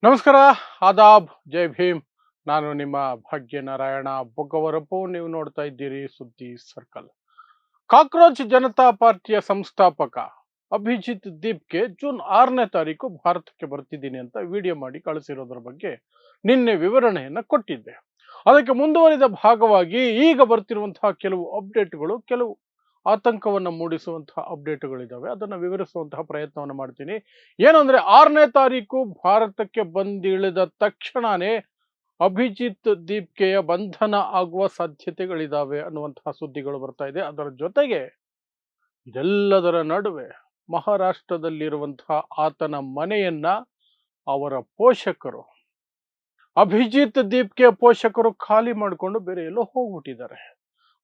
ನಮಸ್ಕಾರ, ಆದಾಬ್, ಜೈ ಭೀಮ್. ನಾನು ನಿಮ್ಮ ಭಾಗ್ಯನಾರಾಯಣ ಬೊಗ್ಗವರಪು. ನೀವು ನೋಡ್ತಾ ಇದ್ದೀರಿ ಸುದ್ದಿ ಸರ್ಕಲ್. ಕಾಕ್ರೋಚ್ ಜನತಾ ಪಾರ್ಟಿಯ ಸಂಸ್ಥಾಪಕ ಅಭಿಜಿತ್ ದೀಪ್ಗೆ ಜೂನ್ 6ನೇ ತಾರೀಕು ಭಾರತಕ್ಕೆ ಬರ್ತಿದ್ದೀನಿ ಅಂತ ವಿಡಿಯೋ ಮಾಡಿ ಕಳಿಸಿರೋದ್ರ ಬಗ್ಗೆ ನಿನ್ನೆ ವಿವರಣೆಯನ್ನ ಕೊಟ್ಟಿದ್ದೆ. ಅದಕ್ಕೆ ಮುಂದುವರಿದ ಭಾಗವಾಗಿ ಈಗ ಬರ್ತಿರುವಂತಹ ಕೆಲವು ಅಪ್ಡೇಟ್ಗಳು, ಕೆಲವು ಆತಂಕವನ್ನ ಮೂಡಿಸುವಂತಹ ಅಪ್ಡೇಟ್ಗಳಿದಾವೆ. ಅದನ್ನು ವಿವರಿಸುವಂತಹ ಪ್ರಯತ್ನವನ್ನು ಮಾಡ್ತೀನಿ. ಏನಂದ್ರೆ 6ನೇ ತಾರೀಕು ಭಾರತಕ್ಕೆ ಬಂದಿಳಿದ ತಕ್ಷಣನೇ ಅಭಿಜಿತ್ ದೀಪ್ಕೆಯ ಬಂಧನ ಆಗುವ ಸಾಧ್ಯತೆಗಳಿದಾವೆ ಅನ್ನುವಂತಹ ಸುದ್ದಿಗಳು ಬರ್ತಾ ಇದೆ. ಅದರ ಜೊತೆಗೆ ಇದೆಲ್ಲದರ ನಡುವೆ ಮಹಾರಾಷ್ಟ್ರದಲ್ಲಿರುವಂತಹ ಆತನ ಮನೆಯನ್ನ ಅವರ ಪೋಷಕರು, ಅಭಿಜಿತ್ ದೀಪ್ಕೆ ಪೋಷಕರು ಖಾಲಿ ಮಾಡಿಕೊಂಡು ಬೇರೆ ಎಲ್ಲೋ ಹೋಗ್ಬಿಟ್ಟಿದ್ದಾರೆ.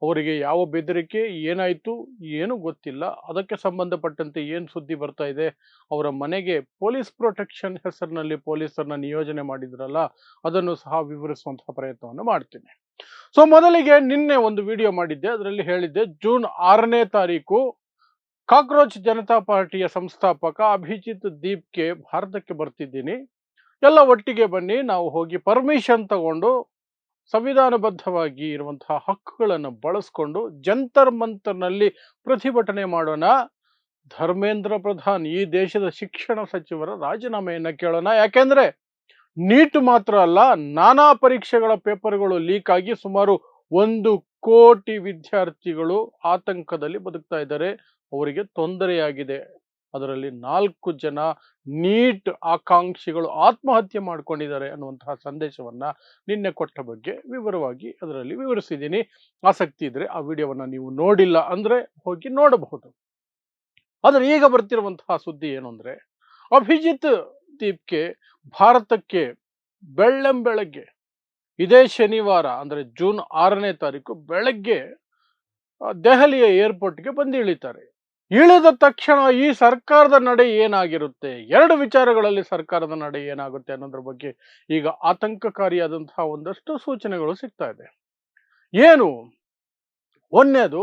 ಅವರಿಗೆ ಯಾವ ಬೆದರಿಕೆ ಏನಾಯ್ತು ಏನು ಗೊತ್ತಿಲ್ಲ. ಅದಕ್ಕೆ ಸಂಬಂಧಪಟ್ಟಂತೆ ಏನು ಸುದ್ದಿ ಬರ್ತಾ ಇದೆ, ಅವರ ಮನೆಗೆ ಪೊಲೀಸ್ ಪ್ರೊಟೆಕ್ಷನ್ ಹೆಸರಿನಲ್ಲಿ ಪೊಲೀಸರನ್ನ ನಿಯೋಜನೆ ಮಾಡಿದ್ರಲ್ಲ, ಅದನ್ನು ಸಹ ವಿವರಿಸುವಂತಹ ಪ್ರಯತ್ನವನ್ನು ಮಾಡ್ತೀನಿ. ಸೊ ಮೊದಲಿಗೆ ನಿನ್ನೆ ಒಂದು ವಿಡಿಯೋ ಮಾಡಿದ್ದೆ. ಅದರಲ್ಲಿ ಹೇಳಿದ್ದೆ, ಜೂನ್ 6ನೇ ತಾರೀಕು ಕಾಕ್ರೋಚ್ ಜನತಾ ಪಾರ್ಟಿಯ ಸಂಸ್ಥಾಪಕ ಅಭಿಜಿತ್ ದೀಪ್ಗೆ ಭಾರತಕ್ಕೆ ಬರ್ತಿದ್ದೀನಿ, ಎಲ್ಲ ಒಟ್ಟಿಗೆ ಬನ್ನಿ, ನಾವು ಹೋಗಿ ಪರ್ಮಿಷನ್ ತಗೊಂಡು ಸಂವಿಧಾನಬದ್ಧವಾಗಿ ಇರುವಂತಹ ಹಕ್ಕುಗಳನ್ನು ಬಳಸ್ಕೊಂಡು ಜಂತರ್ ಮಂತರ್ನಲ್ಲಿ ಪ್ರತಿಭಟನೆ ಮಾಡೋಣ. ಧರ್ಮೇಂದ್ರ ಪ್ರಧಾನ್, ಈ ದೇಶದ ಶಿಕ್ಷಣ ಸಚಿವರ ರಾಜೀನಾಮೆಯನ್ನ ಕೇಳೋಣ. ಯಾಕೆಂದ್ರೆ ನೀಟ್ ಮಾತ್ರ ಅಲ್ಲ, ನಾನಾ ಪರೀಕ್ಷೆಗಳ ಪೇಪರ್ಗಳು ಲೀಕ್ ಆಗಿ ಸುಮಾರು 1 ಕೋಟಿ ವಿದ್ಯಾರ್ಥಿಗಳು ಆತಂಕದಲ್ಲಿ ಬದುಕ್ತಾ ಇದ್ದಾರೆ. ಅವರಿಗೆ ತೊಂದರೆಯಾಗಿದೆ. ಅದರಲ್ಲಿ 4 ಜನ ನೀಟ್ ಆಕಾಂಕ್ಷಿಗಳು ಆತ್ಮಹತ್ಯೆ ಮಾಡ್ಕೊಂಡಿದ್ದಾರೆ ಅನ್ನುವಂತಹ ಸಂದೇಶವನ್ನ ನಿನ್ನೆ ಕೊಟ್ಟ ಬಗ್ಗೆ ವಿವರವಾಗಿ ಅದರಲ್ಲಿ ವಿವರಿಸಿದ್ದೀನಿ. ಆಸಕ್ತಿ ಇದ್ರೆ ಆ ವಿಡಿಯೋವನ್ನ ನೀವು ನೋಡಿಲ್ಲ ಅಂದ್ರೆ ಹೋಗಿ ನೋಡಬಹುದು. ಆದ್ರೆ ಈಗ ಬರ್ತಿರುವಂತಹ ಸುದ್ದಿ ಏನು ಅಂದ್ರೆ, ಅಭಿಜಿತ್ ದೀಪ್ಗೆ ಭಾರತಕ್ಕೆ ಬೆಳ್ಳಂಬೆಳಗ್ಗೆ ಇದೇ ಶನಿವಾರ ಅಂದ್ರೆ ಜೂನ್ 6ನೇ ತಾರೀಕು ಬೆಳಗ್ಗೆ ದೆಹಲಿಯ ಏರ್ಪೋರ್ಟ್ಗೆ ಬಂದು ಇಳಿತಾರೆ. ಇಳಿದ ತಕ್ಷಣ ಈ ಸರ್ಕಾರದ ನಡೆ ಏನಾಗಿರುತ್ತೆ, ಎರಡು ವಿಚಾರಗಳಲ್ಲಿ ಸರ್ಕಾರದ ನಡೆ ಏನಾಗುತ್ತೆ ಅನ್ನೋದ್ರ ಬಗ್ಗೆ ಈಗ ಆತಂಕಕಾರಿಯಾದಂತಹ ಒಂದಷ್ಟು ಸೂಚನೆಗಳು ಸಿಗ್ತಾ ಇದೆ. ಏನು? ಒಂದನೇದು,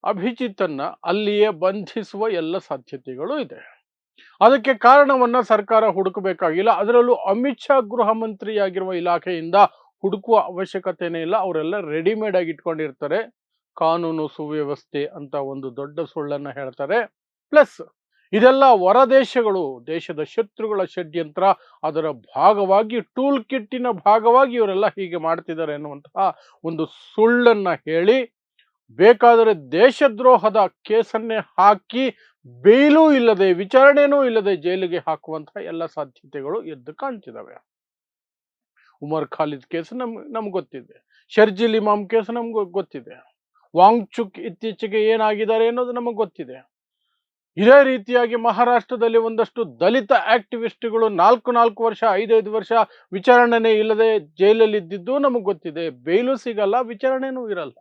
ಅಭಿಜಿತ್ತನ್ನ ಅಲ್ಲಿಯೇ ಬಂಧಿಸುವ ಎಲ್ಲ ಸಾಧ್ಯತೆಗಳು ಇದೆ. ಅದಕ್ಕೆ ಕಾರಣವನ್ನ ಸರ್ಕಾರ ಹುಡುಕಬೇಕಾಗಿಲ್ಲ. ಅದರಲ್ಲೂ ಅಮಿತ್ ಶಾ ಗೃಹ ಮಂತ್ರಿಯಾಗಿರುವ ಇಲಾಖೆಯಿಂದ ಹುಡುಕುವ ಅವಶ್ಯಕತೆನೇ ಇಲ್ಲ. ಅವರೆಲ್ಲ ರೆಡಿಮೇಡ್ ಆಗಿ ಇಟ್ಕೊಂಡಿರ್ತಾರೆ. ಕಾನೂನು ಸುವ್ಯವಸ್ಥೆ ಅಂತ ಒಂದು ದೊಡ್ಡ ಸುಳ್ಳನ್ನ ಹೇಳ್ತಾರೆ. ಪ್ಲಸ್ ಇದೆಲ್ಲ ಹೊರದೇಶಗಳು, ದೇಶದ ಶತ್ರುಗಳ ಷಡ್ಯಂತ್ರ, ಅದರ ಭಾಗವಾಗಿ ಟೂಲ್ ಕಿಟ್ಟಿನ ಭಾಗವಾಗಿ ಇವರೆಲ್ಲ ಹೀಗೆ ಮಾಡ್ತಿದ್ದಾರೆ ಅನ್ನುವಂತಹ ಒಂದು ಸುಳ್ಳನ್ನ ಹೇಳಿ ಬೇಕಾದರೆ ದೇಶದ್ರೋಹದ ಕೇಸನ್ನೇ ಹಾಕಿ ಬೇಲೂ ಇಲ್ಲದೆ ವಿಚಾರಣೆನೂ ಇಲ್ಲದೆ ಜೈಲಿಗೆ ಹಾಕುವಂತಹ ಎಲ್ಲ ಸಾಧ್ಯತೆಗಳು ಎದ್ದು ಕಾಣ್ತಿದ್ದಾವೆ. ಉಮರ್ ಖಾಲಿದ್ ಕೇಸ್ ನಮ್ಗೆ ಗೊತ್ತಿದೆ. ಶರ್ಜಿಲ್ ಇಮಾಮ್ ಕೇಸ್ ನಮ್ಗೆ ಗೊತ್ತಿದೆ. ವಾಂಗ್ಚುಕ್ ಇತ್ತೀಚೆಗೆ ಏನಾಗಿದ್ದಾರೆ ಅನ್ನೋದು ನಮಗೆ ಗೊತ್ತಿದೆ. ಇದೇ ರೀತಿಯಾಗಿ ಮಹಾರಾಷ್ಟ್ರದಲ್ಲಿ ಒಂದಷ್ಟು ದಲಿತ ಆಕ್ಟಿವಿಸ್ಟ್ಗಳು 4 ವರ್ಷ 5 ವರ್ಷ ವಿಚಾರಣೆನೇ ಇಲ್ಲದೆ ಜೈಲಲ್ಲಿ ಇದ್ದಿದ್ದು ನಮಗೆ ಗೊತ್ತಿದೆ. ಬೇಲು ಸಿಗಲ್ಲ, ವಿಚಾರಣೆನೂ ಇರಲ್ಲ.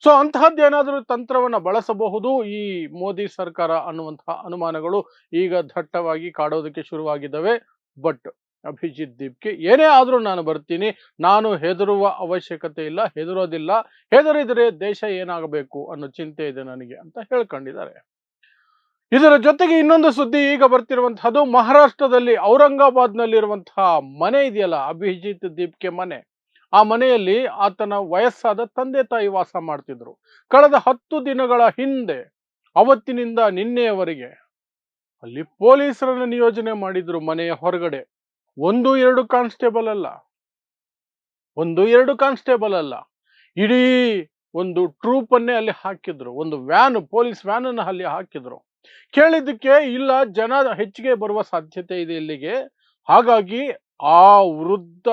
ಸೊ ಅಂತಹದ್ದೇನಾದರೂ ತಂತ್ರವನ್ನ ಬಳಸಬಹುದು ಈ ಮೋದಿ ಸರ್ಕಾರ ಅನ್ನುವಂತಹ ಅನುಮಾನಗಳು ಈಗ ದಟ್ಟವಾಗಿ ಕಾಡೋದಕ್ಕೆ ಶುರುವಾಗಿದ್ದಾವೆ. ಬಟ್ ಅಭಿಜಿತ್ ದೀಪ್ಗೆ ಏನೇ ಆದ್ರೂ ನಾನು ಬರ್ತೀನಿ, ನಾನು ಹೆದರುವ ಅವಶ್ಯಕತೆ ಇಲ್ಲ, ಹೆದರೋದಿಲ್ಲ, ಹೆದರಿದರೆ ದೇಶ ಏನಾಗಬೇಕು ಅನ್ನೋ ಚಿಂತೆ ಇದೆ ನನಗೆ ಅಂತ ಹೇಳ್ಕೊಂಡಿದ್ದಾರೆ. ಇದರ ಜೊತೆಗೆ ಇನ್ನೊಂದು ಸುದ್ದಿ ಈಗ ಬರ್ತಿರುವಂತಹದ್ದು, ಮಹಾರಾಷ್ಟ್ರದಲ್ಲಿ ಔರಂಗಾಬಾದ್ನಲ್ಲಿರುವಂತಹ ಮನೆ ಇದೆಯಲ್ಲ, ಅಭಿಜಿತ್ ದೀಪ್ಗೆ ಮನೆ, ಆ ಮನೆಯಲ್ಲಿ ಆತನ ವಯಸ್ಸಾದ ತಂದೆ ತಾಯಿ ವಾಸ ಮಾಡ್ತಿದ್ರು. ಕಳೆದ 10 ದಿನಗಳ ಹಿಂದೆ, ಅವತ್ತಿನಿಂದ ನಿನ್ನೆಯವರೆಗೆ ಅಲ್ಲಿ ಪೊಲೀಸರನ್ನು ನಿಯೋಜನೆ ಮಾಡಿದ್ರು ಮನೆಯ ಹೊರಗಡೆ. 1-2 ಕಾನ್ಸ್ಟೇಬಲ್ ಅಲ್ಲ, 1-2 ಕಾನ್ಸ್ಟೇಬಲ್ ಅಲ್ಲ, ಇಡೀ ಒಂದು ಟ್ರೂಪ್ ಅನ್ನೇ ಅಲ್ಲಿ ಹಾಕಿದ್ರು. ಒಂದು ವ್ಯಾನ್, ಪೊಲೀಸ್ ವ್ಯಾನ್ ಅನ್ನು ಅಲ್ಲಿ ಹಾಕಿದ್ರು. ಕೇಳಿದ್ದಕ್ಕೆ ಇಲ್ಲ, ಜನ ಹೆಚ್ಚಿಗೆ ಬರುವ ಸಾಧ್ಯತೆ ಇದೆ ಇಲ್ಲಿಗೆ, ಹಾಗಾಗಿ ಆ ವೃದ್ಧ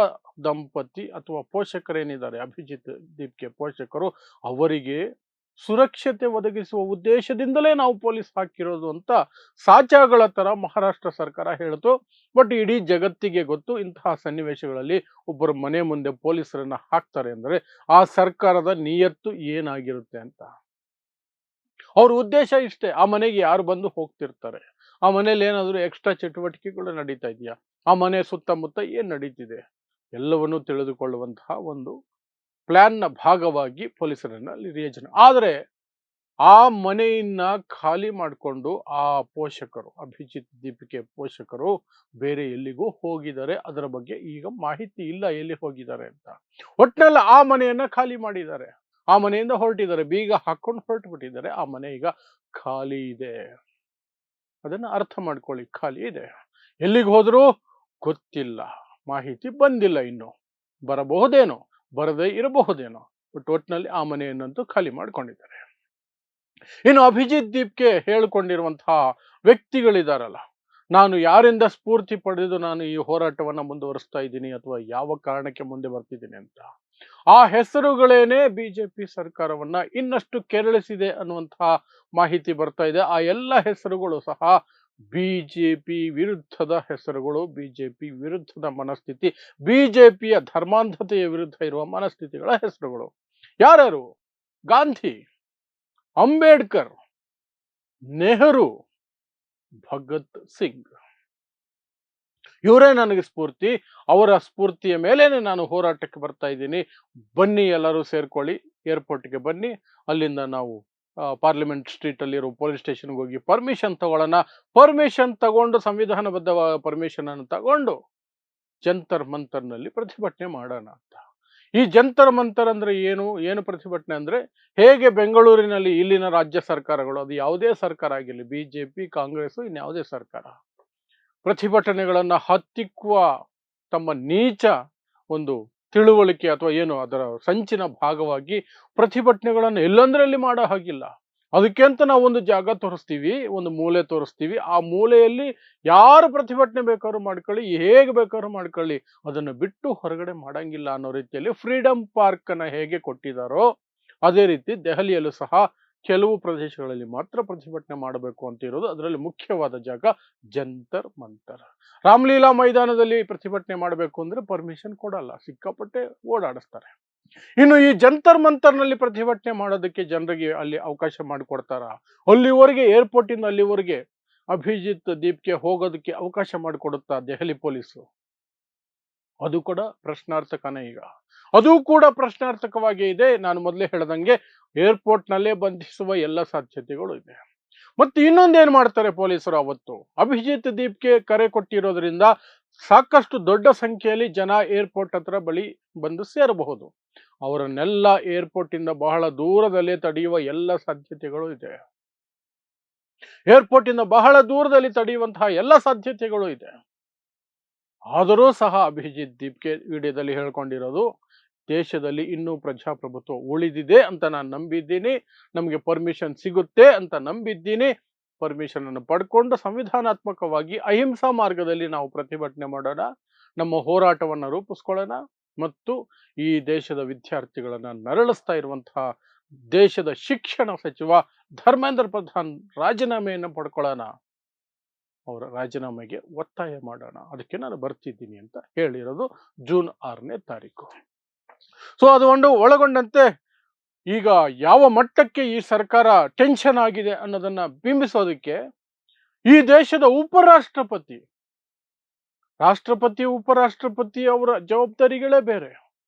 ದಂಪತಿ ಅಥವಾ ಪೋಷಕರೇನಿದ್ದಾರೆ, ಅಭಿಜಿತ್ ದೀಪ್ಗೆ ಪೋಷಕರು, ಅವರಿಗೆ ಸುರಕ್ಷತೆ ಒದಗಿಸುವ ಉದ್ದೇಶದಿಂದಲೇ ನಾವು ಪೊಲೀಸ್ ಹಾಕಿರೋದು ಅಂತ ಸಾಚಾಗಳ ತರ ಮಹಾರಾಷ್ಟ್ರ ಸರ್ಕಾರ ಹೇಳಿತು. ಬಟ್ ಇಡೀ ಜಗತ್ತಿಗೆ ಗೊತ್ತು, ಇಂತಹ ಸನ್ನಿವೇಶಗಳಲ್ಲಿ ಒಬ್ಬರ ಮನೆ ಮುಂದೆ ಪೊಲೀಸರನ್ನ ಹಾಕ್ತಾರೆ ಅಂದ್ರೆ ಆ ಸರ್ಕಾರದ ನಿಯತ್ತು ಏನಾಗಿರುತ್ತೆ ಅಂತ. ಅವ್ರ ಉದ್ದೇಶ ಇಷ್ಟೇ, ಆ ಮನೆಗೆ ಯಾರು ಬಂದು ಹೋಗ್ತಿರ್ತಾರೆ, ಆ ಮನೇಲಿ ಏನಾದರೂ ಎಕ್ಸ್ಟ್ರಾ ಚಟುವಟಿಕೆಗಳು ನಡೀತಾ ಇದೆಯಾ, ಆ ಮನೆ ಸುತ್ತಮುತ್ತ ಏನ್ ನಡೀತಿದೆ ಎಲ್ಲವನ್ನೂ ತಿಳಿದುಕೊಳ್ಳುವಂತಹ ಒಂದು ಪ್ಲಾನ್ನ ಭಾಗವಾಗಿ ಪೊಲೀಸರನ್ನ ಅಲ್ಲಿ ನಿಯೋಜನೆ. ಆದರೆ ಆ ಮನೆಯನ್ನ ಖಾಲಿ ಮಾಡಿಕೊಂಡು ಆ ಪೋಷಕರು, ಅಭಿಜಿತ್ ದೀಪಿಕೆ ಪೋಷಕರು ಬೇರೆ ಎಲ್ಲಿಗೂ ಹೋಗಿದ್ದಾರೆ. ಅದರ ಬಗ್ಗೆ ಈಗ ಮಾಹಿತಿ ಇಲ್ಲ ಎಲ್ಲಿ ಹೋಗಿದ್ದಾರೆ ಅಂತ. ಒಟ್ನಲ್ಲಿ ಆ ಮನೆಯನ್ನ ಖಾಲಿ ಮಾಡಿದ್ದಾರೆ. ಆ ಮನೆಯಿಂದ ಹೊರಟಿದ್ದಾರೆ, ಬೀಗ ಹಾಕೊಂಡು ಹೊರಟು ಬಿಟ್ಟಿದ್ದಾರೆ. ಆ ಮನೆ ಈಗ ಖಾಲಿ ಇದೆ. ಅದನ್ನ ಅರ್ಥ ಮಾಡ್ಕೊಳ್ಳಿ, ಖಾಲಿ ಇದೆ. ಎಲ್ಲಿಗೆ ಹೋದ್ರು ಗೊತ್ತಿಲ್ಲ, ಮಾಹಿತಿ ಬಂದಿಲ್ಲ, ಇನ್ನು ಬರಬಹುದೇನೋ, ಬರದೇ ಇರಬಹುದೇನೋ. ಬಟ್ ಒಟ್ಟಿನಲ್ಲಿ ಆ ಮನೆಯನ್ನಂತೂ ಖಾಲಿ ಮಾಡ್ಕೊಂಡಿದ್ದಾರೆ. ಇನ್ನು ಅಭಿಜಿತ್ ದೀಪ್ಗೆ ಹೇಳಿಕೊಂಡಿರುವಂತಹ ವ್ಯಕ್ತಿಗಳಿದಾರಲ್ಲ, ನಾನು ಯಾರಿಂದ ಸ್ಫೂರ್ತಿ ಪಡೆದು ನಾನು ಈ ಹೋರಾಟವನ್ನ ಮುಂದುವರಿಸ್ತಾ ಇದ್ದೀನಿ ಅಥವಾ ಯಾವ ಕಾರಣಕ್ಕೆ ಮುಂದೆ ಬರ್ತಿದ್ದೀನಿ ಅಂತ, ಆ ಹೆಸರುಗಳೇನೆ ಬಿಜೆಪಿ ಸರ್ಕಾರವನ್ನ ಇನ್ನಷ್ಟು ಕೆರಳಿಸಿದೆ ಅನ್ನುವಂತಹ ಮಾಹಿತಿ ಬರ್ತಾ ಇದೆ. ಆ ಎಲ್ಲ ಹೆಸರುಗಳು ಸಹ ಬಿಜೆಪಿ ವಿರುದ್ಧದ ಹೆಸರುಗಳು, ಬಿಜೆಪಿ ವಿರುದ್ಧದ ಮನಸ್ಥಿತಿ, ಬಿಜೆಪಿಯ ಧರ್ಮಾಂಧತೆಯ ವಿರುದ್ಧ ಇರುವ ಮನಸ್ಥಿತಿಗಳ ಹೆಸರುಗಳು. ಯಾರ್ಯಾರು? ಗಾಂಧಿ, ಅಂಬೇಡ್ಕರ್, ನೆಹರು, ಭಗತ್ ಸಿಂಗ್, ಇವರೇ ನನಗೆ ಸ್ಫೂರ್ತಿ. ಅವರ ಸ್ಫೂರ್ತಿಯ ಮೇಲೇನೆ ನಾನು ಹೋರಾಟಕ್ಕೆ ಬರ್ತಾ ಇದ್ದೀನಿ. ಬನ್ನಿ, ಎಲ್ಲರೂ ಸೇರ್ಕೊಳ್ಳಿ, ಏರ್ಪೋರ್ಟ್ಗೆ ಬನ್ನಿ. ಅಲ್ಲಿಂದ ನಾವು ಪಾರ್ಲಿಮೆಂಟ್ ಸ್ಟ್ರೀಟ್ ಅಲ್ಲಿರೋ ಪೊಲೀಸ್ ಸ್ಟೇಷನ್ಗೆ ಹೋಗಿ ಪರ್ಮಿಷನ್ ತಗೊಳ್ಳೋಣ. ಪರ್ಮಿಷನ್ ತಗೊಂಡು, ಸಂವಿಧಾನಬದ್ಧ ಪರ್ಮಿಷನ್ ಅನ್ನು ತಗೊಂಡು ಜಂತರ್ ಮಂತರ್ನಲ್ಲಿ ಪ್ರತಿಭಟನೆ ಮಾಡೋಣ ಅಂತ. ಈ ಜಂತರ್ ಮಂತರ್ ಅಂದ್ರೆ ಏನು ಪ್ರತಿಭಟನೆ ಅಂದ್ರೆ, ಹೇಗೆ ಬೆಂಗಳೂರಿನಲ್ಲಿ ಇಲ್ಲಿನ ರಾಜ್ಯ ಸರ್ಕಾರಗಳು, ಅದು ಯಾವುದೇ ಸರ್ಕಾರ ಆಗಿರಲಿ, ಬಿಜೆಪಿ, ಕಾಂಗ್ರೆಸ್, ಇನ್ಯಾವುದೇ ಸರ್ಕಾರ, ಪ್ರತಿಭಟನೆಗಳನ್ನ ಹತ್ತಿಕ್ಕುವ ತಮ್ಮ ನೀಚ ಒಂದು ತಿಳುವಳಿಕೆ ಅಥವಾ ಏನು ಅದರ ಸಂಚಿನ ಭಾಗವಾಗಿ ಪ್ರತಿಭಟನೆಗಳನ್ನು ಎಲ್ಲಂದ್ರಲ್ಲಿ ಮಾಡೋ ಹಾಗಿಲ್ಲ. ಅದಕ್ಕೆ ಅಂತ ನಾವು ಒಂದು ಜಾಗ ತೋರಿಸ್ತೀವಿ, ಒಂದು ಮೂಲೆ ತೋರಿಸ್ತೀವಿ. ಆ ಮೂಲೆಯಲ್ಲಿ ಯಾರು ಪ್ರತಿಭಟನೆ ಬೇಕಾದ್ರೂ ಮಾಡ್ಕೊಳ್ಳಿ, ಹೇಗೆ ಬೇಕಾದ್ರೂ ಮಾಡ್ಕೊಳ್ಳಿ, ಅದನ್ನು ಬಿಟ್ಟು ಹೊರಗಡೆ ಮಾಡಂಗಿಲ್ಲ ಅನ್ನೋ ರೀತಿಯಲ್ಲಿ ಫ್ರೀಡಂ ಪಾರ್ಕ್ ಅನ್ನ ಹೇಗೆ ಕೊಟ್ಟಿದ್ದಾರೋ ಅದೇ ರೀತಿ ದೆಹಲಿಯಲ್ಲೂ ಸಹ ಕೆಲವು ಪ್ರದೇಶಗಳಲ್ಲಿ ಮಾತ್ರ ಪ್ರತಿಭಟನೆ ಮಾಡಬೇಕು ಅಂತ ಇರೋದು. ಅದರಲ್ಲಿ ಮುಖ್ಯವಾದ ಜಾಗ ಜಂತರ್ ಮಂತರ್. ರಾಮಲೀಲಾ ಮೈದಾನದಲ್ಲಿ ಪ್ರತಿಭಟನೆ ಮಾಡಬೇಕು ಅಂದ್ರೆ ಪರ್ಮಿಷನ್ ಕೊಡಲ್ಲ, ಸಿಕ್ಕಾಪಟ್ಟೆ ಓಡಾಡಿಸ್ತಾರೆ. ಇನ್ನು ಈ ಜಂತರ್ ಮಂತರ್ನಲ್ಲಿ ಪ್ರತಿಭಟನೆ ಮಾಡೋದಕ್ಕೆ ಜನರಿಗೆ ಅಲ್ಲಿ ಅವಕಾಶ ಮಾಡಿಕೊಡ್ತಾರ? ಅಲ್ಲಿವರೆಗೆ, ಏರ್ಪೋರ್ಟ್ ಇಂದ ಅಲ್ಲಿವರೆಗೆ ಅಭಿಜಿತ್ ದೀಪ್ಗೆ ಹೋಗೋದಕ್ಕೆ ಅವಕಾಶ ಮಾಡಿಕೊಡುತ್ತಾ ದೆಹಲಿ ಪೊಲೀಸು? ಅದು ಕೂಡ ಪ್ರಶ್ನಾರ್ಥಕನೇ. ಈಗ ಅದು ಕೂಡ ಪ್ರಶ್ನಾರ್ಥಕವಾಗಿ ಇದೆ. ನಾನು ಮೊದಲೇ ಹೇಳ್ದಂಗೆ ಏರ್ಪೋರ್ಟ್ ನಲ್ಲೇ ಬಂಧಿಸುವ ಎಲ್ಲ ಸಾಧ್ಯತೆಗಳು ಇದೆ. ಮತ್ತೆ ಇನ್ನೊಂದೇನ್ ಮಾಡ್ತಾರೆ ಪೊಲೀಸರು, ಅವತ್ತು ಅಭಿಜಿತ್ ದೀಪ್ಗೆ ಕರೆ ಕೊಟ್ಟಿರೋದ್ರಿಂದ ಸಾಕಷ್ಟು ದೊಡ್ಡ ಸಂಖ್ಯೆಯಲ್ಲಿ ಜನ ಏರ್ಪೋರ್ಟ್ ಹತ್ರ ಬಳಿ ಬಂದು ಸೇರಬಹುದು. ಅವರನ್ನೆಲ್ಲ ಏರ್ಪೋರ್ಟ್ ಇಂದ ಬಹಳ ದೂರದಲ್ಲೇ ತಡೆಯುವ ಎಲ್ಲ ಸಾಧ್ಯತೆಗಳು ಇದೆ. ಏರ್ಪೋರ್ಟ್ ಇಂದ ಬಹಳ ದೂರದಲ್ಲಿ ತಡೆಯುವಂತಹ ಎಲ್ಲ ಸಾಧ್ಯತೆಗಳು ಇದೆ. ಆದರೂ ಸಹ ಅಭಿಜಿತ್ ದೀಪ್ಗೆ ವಿಡಿಯೋದಲ್ಲಿ ಹೇಳ್ಕೊಂಡಿರೋದು, ದೇಶದಲ್ಲಿ ಇನ್ನೂ ಪ್ರಜಾಪ್ರಭುತ್ವ ಉಳಿದಿದೆ ಅಂತ ನಾನು ನಂಬಿದ್ದೀನಿ, ನಮಗೆ ಪರ್ಮಿಷನ್ ಸಿಗುತ್ತೆ ಅಂತ ನಂಬಿದ್ದೀನಿ. ಪರ್ಮಿಷನ್ ಅನ್ನು ಪಡ್ಕೊಂಡು ಸಂವಿಧಾನಾತ್ಮಕವಾಗಿ ಅಹಿಂಸಾ ಮಾರ್ಗದಲ್ಲಿ ನಾವು ಪ್ರತಿಭಟನೆ ಮಾಡೋಣ, ನಮ್ಮ ಹೋರಾಟವನ್ನು ರೂಪಿಸ್ಕೊಳ್ಳೋಣ ಮತ್ತು ಈ ದೇಶದ ವಿದ್ಯಾರ್ಥಿಗಳನ್ನ ನರಳಿಸ್ತಾ ಇರುವಂತಹ ದೇಶದ ಶಿಕ್ಷಣ ಸಚಿವ ಧರ್ಮೇಂದ್ರ ಪ್ರಧಾನ್ ರಾಜೀನಾಮೆಯನ್ನು ಪಡ್ಕೊಳ್ಳೋಣ, ಅವರ ರಾಜೀನಾಮೆಗೆ ಒತ್ತಾಯ ಮಾಡೋಣ, ಅದಕ್ಕೆ ನಾನು ಬರ್ತಿದ್ದೀನಿ ಅಂತ ಹೇಳಿರೋದು ಜೂನ್ 6ನೇ ತಾರೀಕು. ಸೊ ಅದು ಒಂದು ಒಳಗೊಂಡಂತೆ ಈಗ ಯಾವ ಮಟ್ಟಕ್ಕೆ ಈ ಸರ್ಕಾರ ಟೆನ್ಷನ್ ಆಗಿದೆ ಅನ್ನೋದನ್ನ ಬಿಂಬಿಸೋದಕ್ಕೆ ಈ ದೇಶದ ಉಪರಾಷ್ಟ್ರಪತಿ, ರಾಷ್ಟ್ರಪತಿ, ಉಪರಾಷ್ಟ್ರಪತಿ ಅವರ ಜವಾಬ್ದಾರಿಗಳೇ ಬೇರೆ.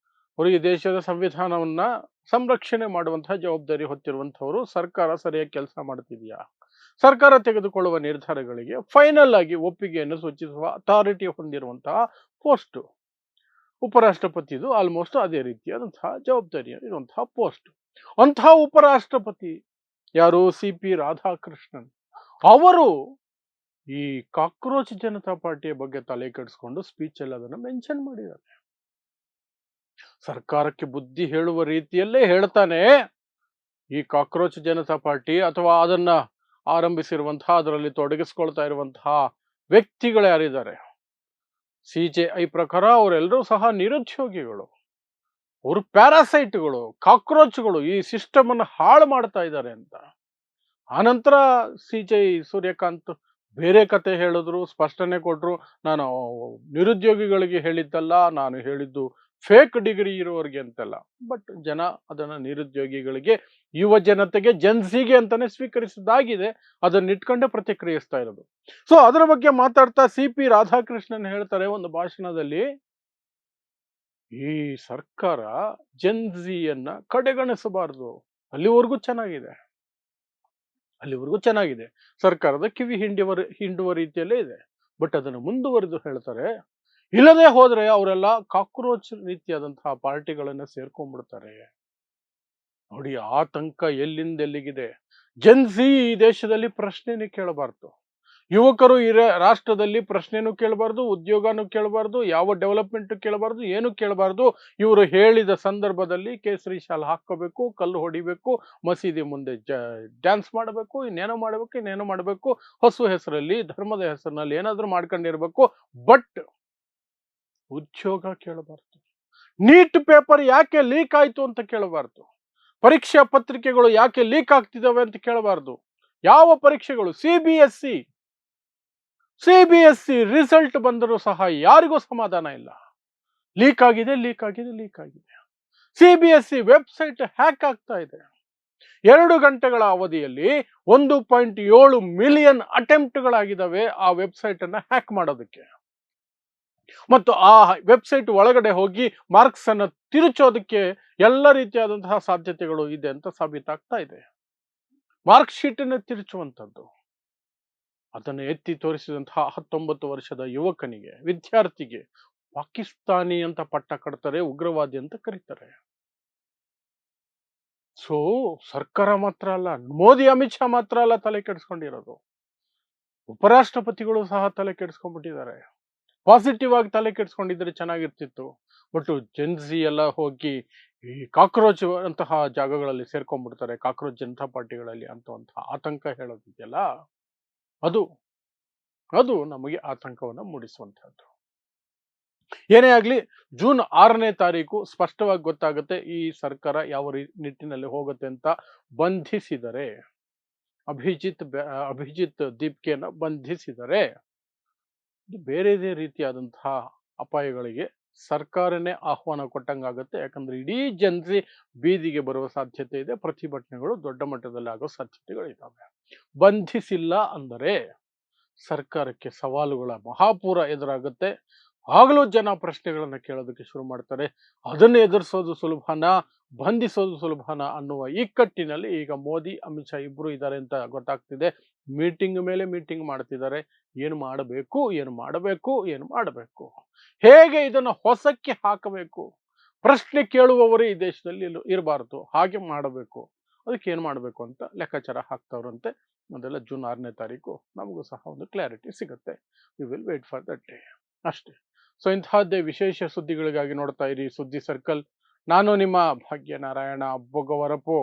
ಅವರು ಈ ದೇಶದ ಸಂವಿಧಾನವನ್ನ ಸಂರಕ್ಷಣೆ ಮಾಡುವಂತಹ ಜವಾಬ್ದಾರಿ ಹೊತ್ತಿರುವಂತವರು. ಸರ್ಕಾರ ಸರಿಯಾಗಿ ಕೆಲಸ ಮಾಡ್ತಿದೆಯಾ, ಸರ್ಕಾರ ತೆಗೆದುಕೊಳ್ಳುವ ನಿರ್ಧಾರಗಳಿಗೆ ಫೈನಲ್ ಆಗಿ ಒಪ್ಪಿಗೆಯನ್ನು ಸೂಚಿಸುವ ಅಥಾರಿಟಿ ಹೊಂದಿರುವಂತಹ ಪೋಸ್ಟ್ ಉಪರಾಷ್ಟ್ರಪತಿದು. ಆಲ್ಮೋಸ್ಟ್ ಅದೇ ರೀತಿಯಾದಂತಹ ಜವಾಬ್ದಾರಿ ಇರುವಂತಹ ಪೋಸ್ಟ್. ಅಂತಹ ಉಪರಾಷ್ಟ್ರಪತಿ ಯಾರು? ಸಿ.ಪಿ. ರಾಧಾಕೃಷ್ಣನ್. ಅವರು ಈ ಕಾಕ್ರೋಚ್ ಜನತಾ ಪಾರ್ಟಿಯ ಬಗ್ಗೆ ತಲೆ ಕೆಡಿಸ್ಕೊಂಡು ಸ್ಪೀಚ್ ಅಲ್ಲಿ ಅದನ್ನು ಮೆನ್ಷನ್ ಮಾಡಿದ್ದಾರೆ. ಸರ್ಕಾರಕ್ಕೆ ಬುದ್ಧಿ ಹೇಳುವ ರೀತಿಯಲ್ಲೇ ಹೇಳ್ತಾನೆ, ಈ ಕಾಕ್ರೋಚ್ ಜನತಾ ಪಾರ್ಟಿ ಅಥವಾ ಅದನ್ನ ಆರಂಭಿಸಿರುವಂತಹ, ಅದರಲ್ಲಿ ತೊಡಗಿಸ್ಕೊಳ್ತಾ ಇರುವಂತಹ ವ್ಯಕ್ತಿಗಳು ಯಾರಿದ್ದಾರೆ, ಸಿಜೆಐ ಪ್ರಕಾರ ಅವರೆಲ್ಲರೂ ಸಹ ನಿರುದ್ಯೋಗಿಗಳು, ಅವರು ಪ್ಯಾರಾಸೈಟ್ಗಳು, ಕಾಕ್ರೋಚ್ಗಳು, ಈ ಸಿಸ್ಟಮ್ ಅನ್ನು ಹಾಳು ಮಾಡ್ತಾ ಇದ್ದಾರೆ ಅಂತ. ಆನಂತರ ಸಿಜೈ ಸೂರ್ಯಕಾಂತ್ ಬೇರೆ ಕತೆ ಹೇಳಿದ್ರು, ಸ್ಪಷ್ಟನೆ ಕೊಟ್ರು. ನಾನು ನಿರುದ್ಯೋಗಿಗಳಿಗೆ ಹೇಳಿದ್ದಲ್ಲ, ನಾನು ಹೇಳಿದ್ದು ಫೇಕ್ ಡಿಗ್ರಿ ಇರೋರಿಗೆ ಅಂತಲ್ಲ. ಬಟ್ ಜನ ಅದನ್ನ ನಿರುದ್ಯೋಗಿಗಳಿಗೆ, ಯುವ ಜನತೆಗೆ, ಜನ್ಸಿಗೆ ಅಂತಾನೆ ಸ್ವೀಕರಿಸಿದಾಗಿದೆ. ಅದನ್ನ ಇಟ್ಕೊಂಡೆ ಪ್ರತಿಕ್ರಿಯಿಸ್ತಾ ಇರೋದು. ಸೊ ಅದರ ಬಗ್ಗೆ ಮಾತಾಡ್ತಾ ಸಿ.ಪಿ. ರಾಧಾಕೃಷ್ಣನ್ ಹೇಳ್ತಾರೆ ಒಂದು ಭಾಷಣದಲ್ಲಿ, ಈ ಸರ್ಕಾರ ಜನ್ಸಿಯನ್ನ ಕಡೆಗಣಿಸಬಾರದು, ಅಲ್ಲಿವರೆಗೂ ಚೆನ್ನಾಗಿದೆ, ಅಲ್ಲಿವರೆಗೂ ಚೆನ್ನಾಗಿದೆ. ಸರ್ಕಾರದ ಕಿವಿ ಹಿಂಡುವ ರೀತಿಯಲ್ಲೇ ಇದೆ. ಬಟ್ ಅದನ್ನು ಮುಂದುವರೆದು ಹೇಳ್ತಾರೆ, ಇಲ್ಲದೆ ಹೋದ್ರೆ ಅವರೆಲ್ಲ ಕಾಕ್ರೋಚ್ ರೀತಿಯಾದಂತಹ ಪಾರ್ಟಿಗಳನ್ನ ಸೇರ್ಕೊಂಡ್ಬಿಡ್ತಾರೆ. ನೋಡಿ ಆತಂಕ ಎಲ್ಲಿಂದ ಎಲ್ಲಿಗಿದೆ. ಜೆನ್ಸಿ ಈ ದೇಶದಲ್ಲಿ ಪ್ರಶ್ನೆನೇ ಕೇಳಬಾರ್ದು. ಯುವಕರು ರಾಷ್ಟ್ರದಲ್ಲಿ ಪ್ರಶ್ನೆನೂ ಕೇಳಬಾರ್ದು, ಉದ್ಯೋಗನೂ ಕೇಳಬಾರ್ದು, ಯಾವ ಡೆವಲಪ್ಮೆಂಟ್ ಕೇಳಬಾರ್ದು, ಏನು ಕೇಳಬಾರ್ದು. ಇವರು ಹೇಳಿದ ಸಂದರ್ಭದಲ್ಲಿ ಕೇಸರಿ ಶಾಲ್ ಹಾಕೋಬೇಕು, ಕಲ್ಲು ಹೊಡಿಬೇಕು, ಮಸೀದಿ ಮುಂದೆ ಡ್ಯಾನ್ಸ್ ಮಾಡಬೇಕು, ಇನ್ನೇನೋ ಮಾಡಬೇಕು, ಹಸು ಹೆಸರಲ್ಲಿ, ಧರ್ಮದ ಹೆಸರಿನಲ್ಲಿ ಏನಾದ್ರೂ ಮಾಡ್ಕೊಂಡಿರ್ಬೇಕು. ಬಟ್ ಉದ್ಯೋಗ ಕೇಳಬಾರ್ದು. ನೀಟ್ ಪೇಪರ್ ಯಾಕೆ ಲೀಕ್ ಆಯ್ತು ಅಂತ ಕೇಳಬಾರ್ದು. ಪರೀಕ್ಷಾ ಪತ್ರಿಕೆಗಳು ಯಾಕೆ ಲೀಕ್ ಆಗ್ತಿದಾವೆ ಅಂತ ಕೇಳಬಾರ್ದು. ಯಾವ ಪರೀಕ್ಷೆಗಳು? ಸಿಬಿಎಸ್ಸಿ ರಿಸಲ್ಟ್ ಬಂದರೂ ಸಹ ಯಾರಿಗೂ ಸಮಾಧಾನ ಇಲ್ಲ. ಲೀಕ್ ಆಗಿದೆ. ಸಿಬಿಎಸ್ಸಿ ವೆಬ್ಸೈಟ್ ಹ್ಯಾಕ್ ಆಗ್ತಾ ಇದೆ. 2 ಗಂಟೆಗಳ ಅವಧಿಯಲ್ಲಿ 1.7 ಮಿಲಿಯನ್ ಅಟೆಂಪ್ಟ್ಗಳಾಗಿದ್ದಾವೆ ಆ ವೆಬ್ಸೈಟ್ ಅನ್ನ ಹ್ಯಾಕ್ ಮಾಡೋದಕ್ಕೆ. ಮತ್ತು ಆ ವೆಬ್ಸೈಟ್ ಒಳಗಡೆ ಹೋಗಿ ಮಾರ್ಕ್ಸ್ ಅನ್ನು ತಿರುಚೋದಕ್ಕೆ ಎಲ್ಲ ರೀತಿಯಾದಂತಹ ಸಾಧ್ಯತೆಗಳು ಇದೆ ಅಂತ ಸಾಬೀತಾಗ್ತಾ ಇದೆ. ಮಾರ್ಕ್ ಶೀಟ್ ಅನ್ನು ತಿರುಚುವಂಥದ್ದು. ಅದನ್ನು ಎತ್ತಿ ತೋರಿಸಿದಂತಹ 19 ವರ್ಷದ ಯುವಕನಿಗೆ, ವಿದ್ಯಾರ್ಥಿಗೆ ಪಾಕಿಸ್ತಾನಿ ಅಂತ ಪಟ್ಟ ಕಟ್ತಾರೆ, ಉಗ್ರವಾದಿ ಅಂತ ಕರೀತಾರೆ. ಸೊ ಸರ್ಕಾರ ಮಾತ್ರ ಅಲ್ಲ, ಮೋದಿ ಅಮಿತ್ ಶಾ ಮಾತ್ರ ಅಲ್ಲ ತಲೆ ಕೆಡಿಸ್ಕೊಂಡಿರೋದು, ಉಪರಾಷ್ಟ್ರಪತಿಗಳು ಸಹ ತಲೆ ಕೆಡಿಸ್ಕೊಂಡ್ಬಿಟ್ಟಿದ್ದಾರೆ. ಪಾಸಿಟಿವ್ ಆಗಿ ತಲೆ ಕೆಡಿಸ್ಕೊಂಡಿದ್ರೆ ಚೆನ್ನಾಗಿರ್ತಿತ್ತು. ಬಟ್ ಜೆನ್ಸಿ ಎಲ್ಲ ಹೋಗಿ ಈ ಕಾಕ್ರೋಚ್ ಅಂತಹ ಜಾಗಗಳಲ್ಲಿ ಸೇರ್ಕೊಂಡ್ಬಿಡ್ತಾರೆ, ಕಾಕ್ರೋಚ್ ಜನತಾ ಪಾರ್ಟಿಗಳಲ್ಲಿ ಅಂತವಂತಹ ಆತಂಕ ಹೇಳೋದಿದೆಯಲ್ಲ, ಅದು ಅದು ನಮಗೆ ಆತಂಕವನ್ನು ಮೂಡಿಸುವಂತಹದ್ದು. ಏನೇ ಆಗ್ಲಿ, ಜೂನ್ 6ನೇ ತಾರೀಕು ಸ್ಪಷ್ಟವಾಗಿ ಗೊತ್ತಾಗುತ್ತೆ ಈ ಸರ್ಕಾರ ಯಾವ ನಿಟ್ಟಿನಲ್ಲಿ ಹೋಗುತ್ತೆ ಅಂತ. ಬಂಧಿಸಿದರೆ ಅಭಿಜಿತ್ ದೀಪ್ಕೆಯನ್ನ ಬಂಧಿಸಿದರೆ ಬೇರೆದೇ ರೀತಿಯಾದಂತಹ ಅಪಾಯಗಳಿಗೆ ಸರ್ಕಾರನೇ ಆಹ್ವಾನ ಕೊಟ್ಟಂಗಾಗುತ್ತೆ. ಯಾಕಂದ್ರೆ ಇಡೀ ಜನತೆ ಬೀದಿಗೆ ಬರುವ ಸಾಧ್ಯತೆ ಇದೆ, ಪ್ರತಿಭಟನೆಗಳು ದೊಡ್ಡ ಮಟ್ಟದಲ್ಲಿ ಆಗೋ ಸಾಧ್ಯತೆಗಳಿದ್ದಾವೆ. ಬಂಧಿಸಿಲ್ಲ ಅಂದರೆ ಸರ್ಕಾರಕ್ಕೆ ಸವಾಲುಗಳ ಮಹಾಪೂರ ಎದುರಾಗುತ್ತೆ. ಆಗಲೂ ಜನ ಪ್ರಶ್ನೆಗಳನ್ನ ಕೇಳೋದಕ್ಕೆ ಶುರು ಮಾಡ್ತಾರೆ. ಅದನ್ನು ಎದುರಿಸೋದು ಸುಲಭನಾ, ಬಂಧಿಸೋದು ಸುಲಭನಾ ಅನ್ನುವ ಇಕ್ಕಟ್ಟಿನಲ್ಲಿ ಈಗ ಮೋದಿ ಅಮಿತ್ ಶಾ ಇಬ್ರು ಇದ್ದಾರೆ ಅಂತ ಗೊತ್ತಾಗ್ತಿದೆ. ಮೀಟಿಂಗ್ ಮೇಲೆ ಮೀಟಿಂಗ್ ಮಾಡ್ತಿದ್ದಾರೆ. ಏನು ಮಾಡಬೇಕು, ಹೇಗೆ ಇದನ್ನು ಹೊಸಕ್ಕೆ ಹಾಕಬೇಕು, ಪ್ರಶ್ನೆ ಕೇಳುವವರು ಈ ದೇಶದಲ್ಲಿ ಇರಬಾರದು, ಹಾಗೆ ಮಾಡಬೇಕು, ಅದಕ್ಕೆ ಏನು ಮಾಡಬೇಕು ಅಂತ ಲೆಕ್ಕಾಚಾರ ಹಾಕ್ತವ್ರಂತೆ. ಅದೆಲ್ಲ ಜೂನ್ 6ನೇ ತಾರೀಕು ನಮಗೂ ಸಹ ಒಂದು ಕ್ಲಾರಿಟಿ ಸಿಗುತ್ತೆ. We will wait for that day ಅಷ್ಟೇ. ಸೊ ಇಂತಹದ್ದೇ ವಿಶೇಷ ಸುದ್ದಿಗಳಿಗಾಗಿ ನೋಡ್ತಾ ಇರಿ ಸುದ್ದಿ ಸರ್ಕಲ್. ನಾನು ನಿಮ್ಮ ಭಾಗ್ಯನಾರಾಯಣ ಬೊಗವರಪು.